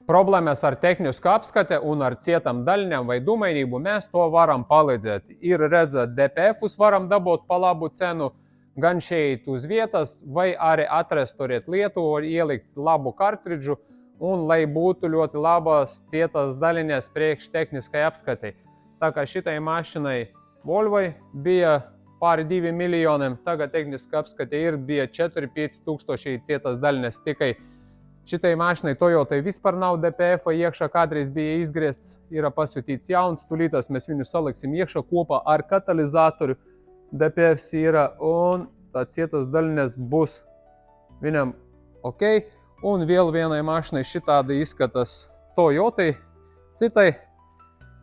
problēmas ar tehnisku apskate un ar cietam daļņām vai dumainību, mēs to varam palīdzēt. Ir redzēt, DPF-us varam dabūt pa labu cenu, gan šeit uz vietas, vai arī atrast turiet Lietuvu, ielikt labu kartridžu, un lai būtu ļoti labas cietas daļiņas priekš tehniskai apskatei. Tā kā šitai mašinai Volvoi bija pāri 2 miljoniem, tagad tehniska apskate bija 4-5 tūkstoši cietas daļiņas tikai. Šitai mašinai Toyotai vispār nav DPF, iekšā kādreiz bija izgriezts, ir pasūtīts jauns, tūlītās mēs viņu saliksim iekšā kopā ar katalizatoru. DPF ir un tā cietas daļiņas būs viņam ok. Un vēl vienai mašinai šitādi izskatās Toyotai citai,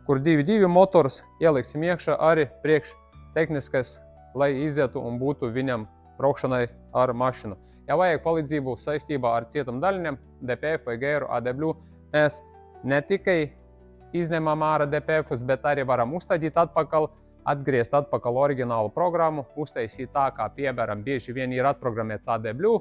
kur 2.2 motors, ieliksim iekšā arī priekš tehniskais, lai izietu un būtu viņam braukšanai ar mašinu. Ja vajag palīdzību saistībā ar cietam daļiņām, DPF vai gēru ADW, mēs ne tikai izņemam ārā DPF-us, bet arī varam uzstādīt atpakaļ, atgriezt atpakaļ oriģinālu programmu, uztaisīt tā, kā piemēram bieži vien ir atprogrammēts ADW,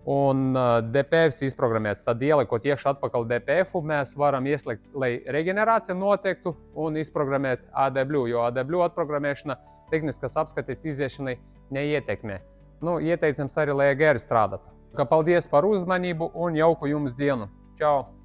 un DPFs izprogrammēts. Tad ielikot iekšā atpakaļ DPF-u, mēs varam ieslēgt, lai reģenerācija notiektu un izprogrammēt ADW, jo ADW atprogrammēšana tehniskas apskates iziešanai neietekmē. Ieteicams arī, lai gēri strādātu. Paldies par uzmanību un jauku jums dienu. Čau!